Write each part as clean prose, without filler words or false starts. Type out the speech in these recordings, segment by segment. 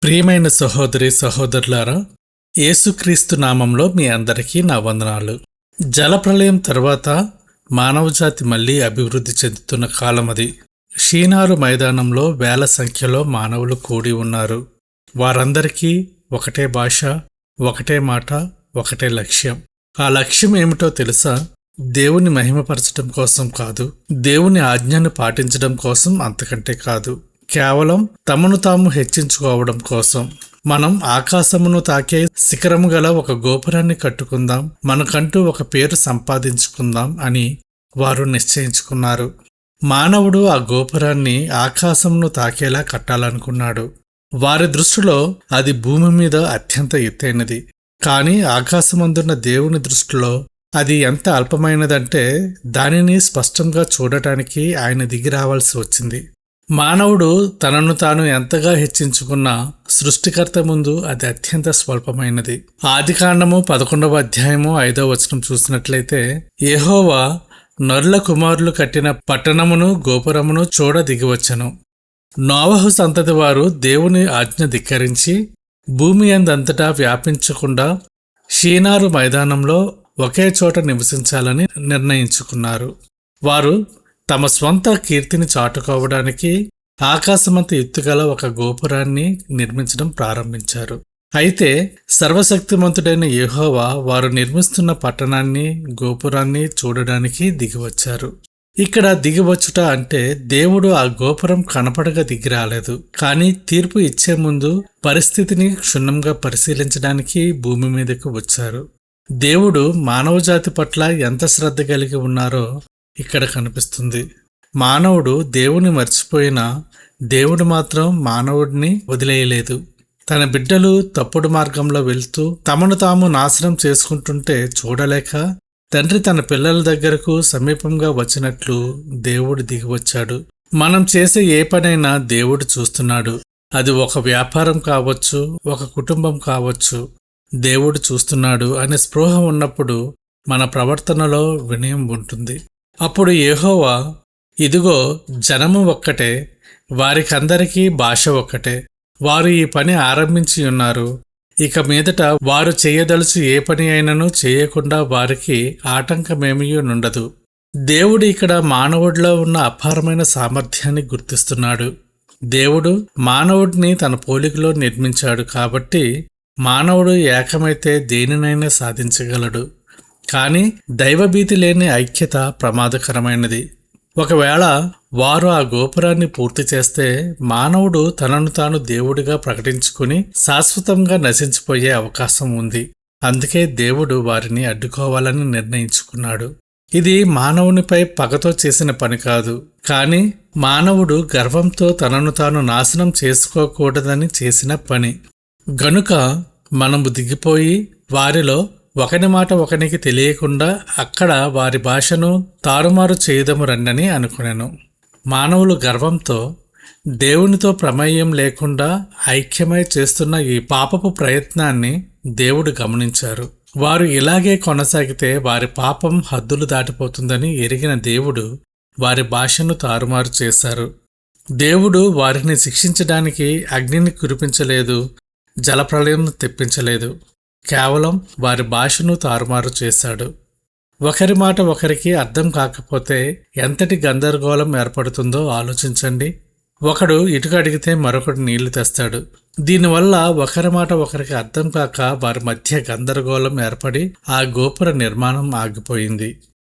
ప్రియమైన సహోదరి సహోదరులారా, యేసుక్రీస్తు నామంలో మీ అందరికీ నా వందనాలు. జలప్రళయం తర్వాత మానవజాతి మళ్లీ అభివృద్ధి చెందుతున్న కాలమది. షీనారు మైదానంలో వేల సంఖ్యలో మానవులు కూడి ఉన్నారు. వారందరికీ ఒకటే భాష, ఒకటే మాట, ఒకటే లక్ష్యం. ఆ లక్ష్యం ఏమిటో తెలుసా? దేవుని మహిమపరచడం కోసం కాదు, దేవుని ఆజ్ఞను పాటించడం కోసం, అంతకంటే కాదు. కేవలం తమను తాము హెచ్చించుకోవడం కోసం. మనం ఆకాశమును తాకే శిఖరము గల ఒక గోపురాన్ని కట్టుకుందాం, మనకంటూ ఒక పేరు సంపాదించుకుందాం అని వారు నిశ్చయించుకున్నారు. మానవుడు ఆ గోపురాన్ని ఆకాశమును తాకేలా కట్టాలనుకున్నాడు. వారి దృష్టిలో అది భూమి మీద అత్యంత ఎత్తైనది. కానీ ఆకాశమందున్న దేవుని దృష్టిలో అది ఎంత అల్పమైనదంటే దానిని స్పష్టంగా చూడటానికి ఆయన దిగి రావాల్సి వచ్చింది. మానవుడు తనను తాను ఎంతగా హెచ్చించుకున్నా సృష్టికర్త ముందు అది అత్యంత స్వల్పమైనది. ఆదికాండము 11వ అధ్యాయము 5వ వచనం చూసినట్లయితే, యెహోవా నరుల కుమారులు కట్టిన పట్టణమును గోపురమును చూడ దిగివచ్చెను. నోవహు సంతతి వారు దేవుని ఆజ్ఞ ధిక్కరించి భూమి అందంతటా వ్యాపించకుండా షీనారు మైదానంలో ఒకే చోట నివసించాలని నిర్ణయించుకున్నారు. వారు తమ స్వంత కీర్తిని చాటుకోవడానికి ఆకాశమంత ఎత్తుగల ఒక గోపురాన్ని నిర్మించడం ప్రారంభించారు. అయితే సర్వశక్తిమంతుడైన యెహోవా వారు నిర్మిస్తున్న పట్టణాన్ని, గోపురాన్ని చూడడానికి దిగివచ్చారు. ఇక్కడ దిగివచ్చుట అంటే దేవుడు ఆ గోపురం కనపడగా దిగిరాలేదు, కానీ తీర్పు ఇచ్చే ముందు పరిస్థితిని క్షుణ్ణంగా పరిశీలించడానికి భూమి మీదకు వచ్చారు. దేవుడు మానవజాతి పట్ల ఎంత శ్రద్ధ కలిగి ఉన్నారో ఇక్కడ కనిపిస్తుంది. మానవుడు దేవుని మర్చిపోయినా దేవుడు మాత్రం మానవుడిని వదిలేయలేదు. తన బిడ్డలు తప్పుడు మార్గంలో వెళ్తూ తమను తాము నాశనం చేసుకుంటుంటే చూడలేక తండ్రి తన పిల్లల దగ్గరకు సమీపంగా వచ్చినట్లు దేవుడు దిగివచ్చాడు. మనం చేసే ఏ పనైనా దేవుడు చూస్తున్నాడు. అది ఒక వ్యాపారం కావచ్చు, ఒక కుటుంబం కావచ్చు. దేవుడు చూస్తున్నాడు అనే స్పృహ ఉన్నప్పుడు మన ప్రవర్తనలో వినయం ఉంటుంది. అప్పుడు యెహోవా, ఇదిగో జనము ఒక్కటే, వారికందరికీ భాష ఒక్కటే, వారు ఈ పని ఆరంభించి ఉన్నారు. ఇక మీదట వారు చేయదలుచు ఏ పని అయినను చేయకుండా వారికి ఆటంకమేమీ నుండదు. దేవుడు ఇక్కడ మానవుడిలో ఉన్న అపారమైన సామర్థ్యాన్ని గుర్తిస్తున్నాడు. దేవుడు మానవుడిని తన పోలికలో నిర్మించాడు కాబట్టి మానవుడు ఏకమైతే దేనినైనా సాధించగలడు. కానీ దైవభీతి లేని ఐక్యత ప్రమాదకరమైనది. ఒకవేళ వారు ఆ గోపురాన్ని పూర్తి చేస్తే మానవుడు తనను తాను దేవుడిగా ప్రకటించుకుని శాశ్వతంగా నశించిపోయే అవకాశం ఉంది. అందుకే దేవుడు వారిని అడ్డుకోవాలని నిర్ణయించుకున్నాడు. ఇది మానవునిపై పగతో చేసిన పని కాదు, కానీ మానవుడు గర్వంతో తనను తాను నాశనం చేసుకోకూడదని చేసిన పని. గనుక మనము దిగిపోయి వారిలో ఒకని మాట ఒకనికి తెలియకుండా అక్కడ వారి భాషను తారుమారు చేయదము రండని అనుకునేను. మానవులు గర్వంతో దేవునితో ప్రమేయం లేకుండా ఐక్యమై చేస్తున్న ఈ పాపపు ప్రయత్నాన్ని దేవుడు గమనించారు. వారు ఇలాగే కొనసాగితే వారి పాపం హద్దులు దాటిపోతుందని ఎరిగిన దేవుడు వారి భాషను తారుమారు చేశారు. దేవుడు వారిని శిక్షించడానికి అగ్నిని కురిపించలేదు, జలప్రళయం తెప్పించలేదు. కేవలం వారి భాషను తారుమారు చేశాడు. ఒకరి మాట ఒకరికి అర్థం కాకపోతే ఎంతటి గందరగోళం ఏర్పడుతుందో ఆలోచించండి. ఒకడు ఇటుక అడిగితే మరొకడు నీళ్లు తెస్తాడు. దీనివల్ల ఒకరి మాట ఒకరికి అర్థం కాక వారి మధ్య గందరగోళం ఏర్పడి ఆ గోపుర నిర్మాణం ఆగిపోయింది.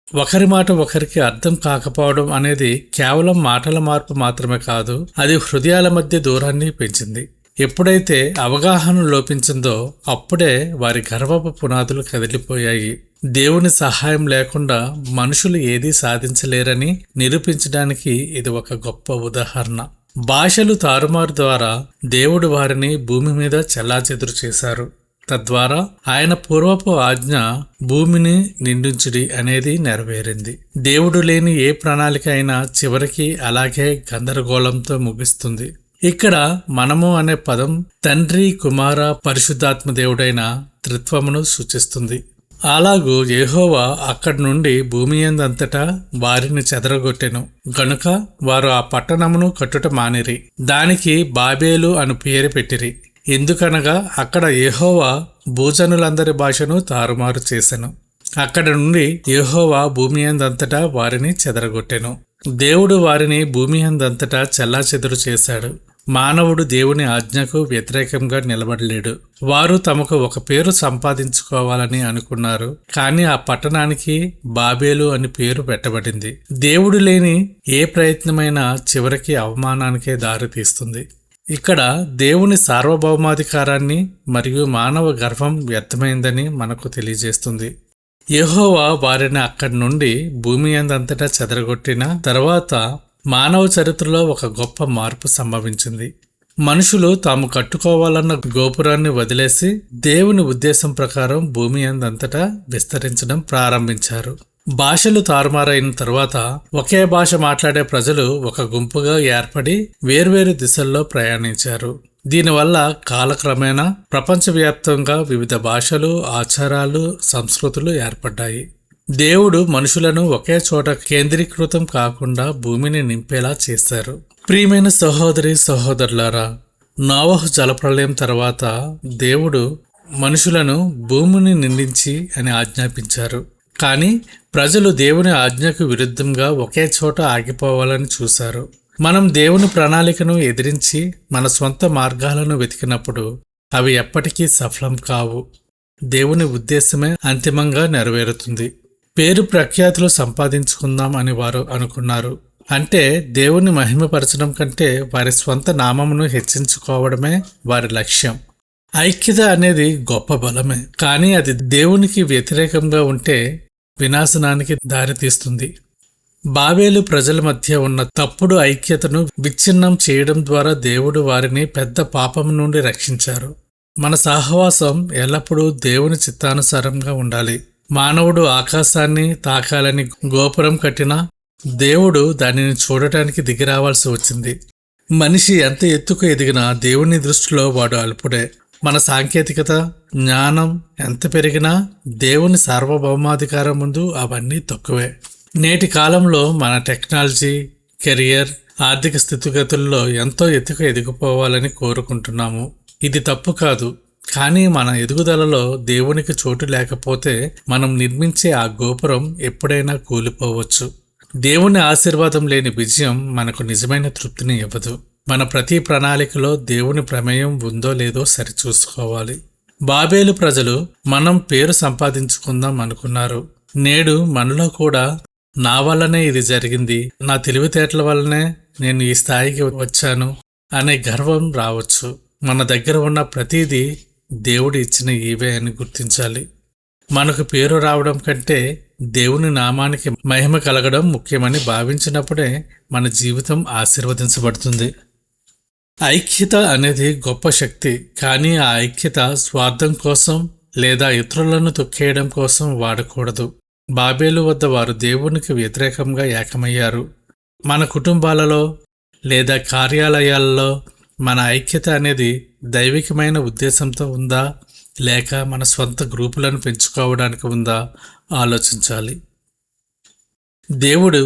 ఒకరి మాట ఒకరికి అర్థం కాకపోవడం అనేది కేవలం మాటల మార్పు మాత్రమే కాదు, అది హృదయాల మధ్య దూరాన్ని పెంచింది. ఎప్పుడైతే అవగాహన లోపించిందో అప్పుడే వారి గర్వపు పునాదులు కదిలిపోయాయి. దేవుని సహాయం లేకుండా మనుషులు ఏదీ సాధించలేరని నిరూపించడానికి ఇది ఒక గొప్ప ఉదాహరణ. భాషలు తారుమారు ద్వారా దేవుడు వారిని భూమి మీద చెల్లాచెదురు చేశారు. తద్వారా ఆయన పూర్వపు ఆజ్ఞ భూమిని నిండించుడి అనేది నెరవేరింది. దేవుడు లేని ఏ ప్రణాళిక అయినా చివరికి అలాగే గందరగోళంతో ముగిస్తుంది. ఇక్కడ మనము అనే పదం తండ్రి, కుమార, పరిశుద్ధాత్మ దేవుడైన త్రిత్వమును సూచిస్తుంది. అలాగూ యెహోవా అక్కడి నుండి భూమి యందంతటా వారిని చెదరగొట్టెను. గనుక వారు ఆ పట్టణమును కట్టుట మానిరి, దానికి బాబేలు అను పేరు పెట్టిరి. ఎందుకనగా అక్కడ యెహోవా భూజనులందరి భాషను తారుమారు చేసెను. అక్కడ నుండి యెహోవా భూమి అందంతటా వారిని చెదరగొట్టెను. దేవుడు వారిని భూమి అందంతటా చెల్లాచెదురు చేశాడు. మానవుడు దేవుని ఆజ్ఞకు వ్యతిరేకంగా నిలబడలేడు. వారు తమకు ఒక పేరు సంపాదించుకోవాలని అనుకున్నారు, కానీ ఆ పట్టణానికి బాబేలు అని పేరు పెట్టబడింది. దేవుడు లేని ఏ ప్రయత్నమైనా చివరికి అవమానానికే దారితీస్తుంది. ఇక్కడ దేవుని సార్వభౌమాధికారాన్ని మరియు మానవ గర్వం వ్యర్థమైందని మనకు తెలియజేస్తుంది. యెహోవా వారిని అక్కడి నుండి భూమి అందంతటా చెదరగొట్టిన తర్వాత మానవ చరిత్రలో ఒక గొప్ప మార్పు సంభవించింది. మనుషులు తాము కట్టుకోవాలన్న గోపురాన్ని వదిలేసి దేవుని ఉద్దేశం ప్రకారం భూమి అందంతటా విస్తరించడం ప్రారంభించారు. భాషలు తారుమారైన తరువాత ఒకే భాష మాట్లాడే ప్రజలు ఒక గుంపుగా ఏర్పడి వేర్వేరు దిశల్లో ప్రయాణించారు. దీనివల్ల కాలక్రమేణా ప్రపంచవ్యాప్తంగా వివిధ భాషలు, ఆచారాలు, సంస్కృతులు ఏర్పడ్డాయి. దేవుడు మనుషులను ఒకే చోట కేంద్రీకృతం కాకుండా భూమిని నింపేలా చేశారు. ప్రియమైన సహోదరి సహోదరులారా, నోవహు జలప్రళయం తర్వాత దేవుడు మనుషులను భూమిని నిండించి అని ఆజ్ఞాపించారు. కానీ ప్రజలు దేవుని ఆజ్ఞకు విరుద్ధంగా ఒకే చోట ఆగిపోవాలని చూశారు. మనం దేవుని ప్రణాళికను ఎదిరించి మన స్వంత మార్గాలను వెతికినప్పుడు అవి ఎప్పటికీ సఫలం కావు. దేవుని ఉద్దేశమే అంతిమంగా నెరవేరుతుంది. పేరు ప్రఖ్యాతులు సంపాదించుకుందాం అని వారు అనుకున్నారు. అంటే దేవుని మహిమపరచడం కంటే వారి స్వంత నామమును హెచ్చించుకోవడమే వారి లక్ష్యం. ఐక్యత అనేది గొప్ప బలమే, కానీ అది దేవునికి వ్యతిరేకంగా ఉంటే వినాశనానికి దారితీస్తుంది. బాబేలు ప్రజల మధ్య ఉన్న తప్పుడు ఐక్యతను విచ్ఛిన్నం చేయడం ద్వారా దేవుడు వారిని పెద్ద పాపం నుండి రక్షించారు. మన సహవాసం ఎల్లప్పుడూ దేవుని చిత్తానుసారంగా ఉండాలి. మానవుడు ఆకాశాన్ని తాకాలని గోపురం కట్టినా దేవుడు దానిని చూడటానికి దిగిరావాల్సి వచ్చింది. మనిషి ఎంత ఎత్తుకు ఎదిగినా దేవుని దృష్టిలో వాడు అల్పుడే. మన సాంకేతికత, జ్ఞానం ఎంత పెరిగినా దేవుని సార్వభౌమాధికారం ముందు అవన్నీ తక్కువే. నేటి కాలంలో మన టెక్నాలజీ, కెరియర్, ఆర్థిక స్థితిగతుల్లో ఎంతో ఎత్తుకు ఎదిగిపోవాలని కోరుకుంటున్నాము. ఇది తప్పు కాదు, కానీ మన ఎదుగుదలలో దేవునికి చోటు లేకపోతే మనం నిర్మించే ఆ గోపురం ఎప్పుడైనా కూలిపోవచ్చు. దేవుని ఆశీర్వాదం లేని విజయం మనకు నిజమైన తృప్తిని ఇవ్వదు. మన ప్రతి ప్రణాళికలో దేవుని ప్రమేయం ఉందో లేదో సరిచూసుకోవాలి. బాబేలు ప్రజలు మనం పేరు సంపాదించుకుందాం అనుకున్నారు. నేడు మనలో కూడా నా వల్లనే ఇది జరిగింది, నా తెలివితేటల వల్లనే నేను ఈ స్థాయికి వచ్చాను అనే గర్వం రావచ్చు. మన దగ్గర ఉన్న ప్రతిదీ దేవుడు ఇచ్చిన ఈవే అని గుర్తించాలి. మనకు పేరు రావడం కంటే దేవుని నామానికి మహిమ కలగడం ముఖ్యమని భావించినప్పుడే మన జీవితం ఆశీర్వదించబడుతుంది. ఐక్యత అనేది గొప్ప శక్తి, కానీ ఆ ఐక్యత స్వార్థం కోసం లేదా ఇతరులను తొక్కేయడం కోసం వాడకూడదు. బాబేలు వద్ద వారు దేవునికి వ్యతిరేకంగా ఏకమయ్యారు. మన కుటుంబాలలో లేదా కార్యాలయాలలో మన ఐక్యత అనేది దైవికమైన ఉద్దేశంతో ఉందా లేక మన స్వంత గ్రూపులను పెంచుకోవడానికి ఉందా ఆలోచించాలి. దేవుడు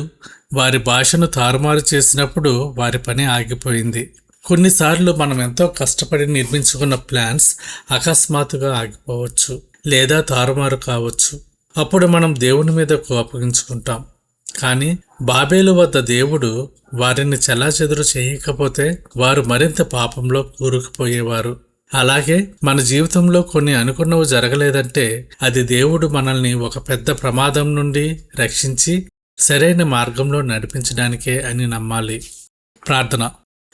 వారి భాషను తారుమారు చేసినప్పుడు వారి పని ఆగిపోయింది. కొన్నిసార్లు మనం ఎంతో కష్టపడి నిర్మించుకున్న ప్లాన్స్ అకస్మాత్తుగా ఆగిపోవచ్చు లేదా తారుమారు కావచ్చు. అప్పుడు మనం దేవుని మీద కోపగించుకుంటాం. కానీ బాబేలు వద్ద దేవుడు వారిని చెల్లాచెదురు చేయకపోతే వారు మరింత పాపంలో కూరుకుపోయేవారు. అలాగే మన జీవితంలో కొన్ని అనుకున్నవి జరగలేదంటే అది దేవుడు మనల్ని ఒక పెద్ద ప్రమాదం నుండి రక్షించి సరైన మార్గంలో నడిపించడానికే అని నమ్మాలి. ప్రార్థన.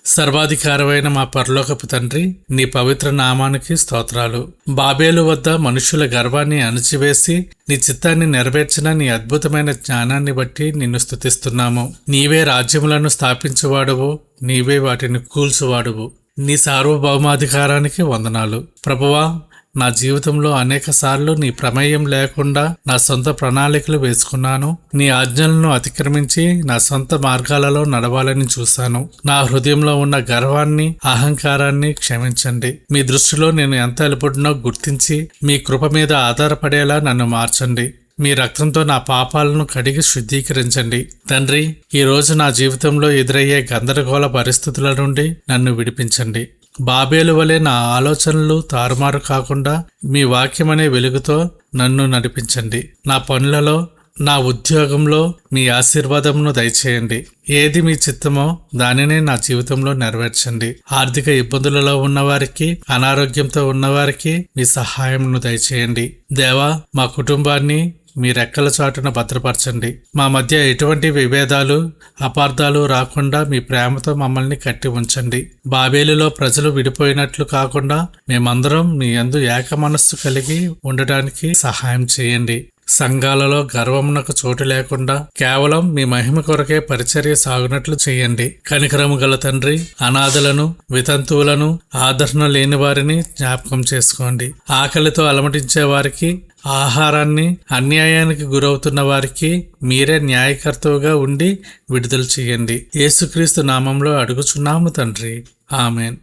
సర్వాధికారమైన మా పరలోకపు తండ్రి, నీ పవిత్ర నామానికి స్తోత్రాలు. బాబేలు వద్ద మనుషుల గర్వాన్ని అణచివేసి నీ చిత్తాన్ని నెరవేర్చిన నీ అద్భుతమైన జ్ఞానాన్ని బట్టి నిన్ను స్తుతిస్తున్నాము. నీవే రాజ్యములను స్థాపించువాడువు, నీవే వాటిని కూల్చువాడువు. నీ సార్వభౌమాధికారానికి వందనాలు. ప్రభువా, నా జీవితంలో అనేకసార్లు నీ ప్రమేయం లేకుండా నా సొంత ప్రణాళికలు వేసుకున్నాను. నీ ఆజ్ఞలను అతిక్రమించి నా సొంత మార్గాలలో నడవాలని చూశాను. నా హృదయంలో ఉన్న గర్వాన్ని, అహంకారాన్ని క్షమించండి. మీ దృష్టిలో నేను ఎంత అల్పుడినో గుర్తించి మీ కృప మీద ఆధారపడేలా నన్ను మార్చండి. మీ రక్తంతో నా పాపాలను కడిగి శుద్ధీకరించండి. తండ్రి, ఈ రోజు నా జీవితంలో ఎదురయ్యే గందరగోళ పరిస్థితుల నుండి నన్ను విడిపించండి. బాబేలు వలె నా ఆలోచనలు తారుమారు కాకుండా మీ వాక్యమనే వెలుగుతో నన్ను నడిపించండి. నా పనులలో, నా ఉద్యోగంలో మీ ఆశీర్వాదమును దయచేయండి. ఏది మీ చిత్తమో దానినే నా జీవితంలో నెరవేర్చండి. ఆర్థిక ఇబ్బందులలో ఉన్నవారికి, అనారోగ్యంతో ఉన్నవారికి మీ సహాయమును దయచేయండి. దేవా, మా కుటుంబాన్ని మీ రెక్కల చాటున భద్రపరచండి. మా మధ్య ఎటువంటి విభేదాలు, అపార్థాలు రాకుండా మీ ప్రేమతో మమ్మల్ని కట్టి ఉంచండి. బాబేలులో ప్రజలు విడిపోయినట్లు కాకుండా మేమందరం మీ యందు ఏక మనస్సు కలిగి ఉండటానికి సహాయం చేయండి. సంఘాలలో గర్వమునకు చోటు లేకుండా కేవలం మీ మహిమ కొరకే పరిచర్య సాగునట్లు చేయండి. కనికరము గల తండ్రి, అనాథలను, వితంతువులను, ఆదరణ లేని వారిని జ్ఞాపకం చేసుకోండి. ఆకలితో అలమటించే వారికి ఆహారాన్ని, అన్యాయానికి గురవుతున్న వారికి మీరే న్యాయకర్తవుగా ఉండి విడుదల చేయండి. యేసుక్రీస్తు నామంలో అడుగుచున్నాము తండ్రి. ఆమెన్.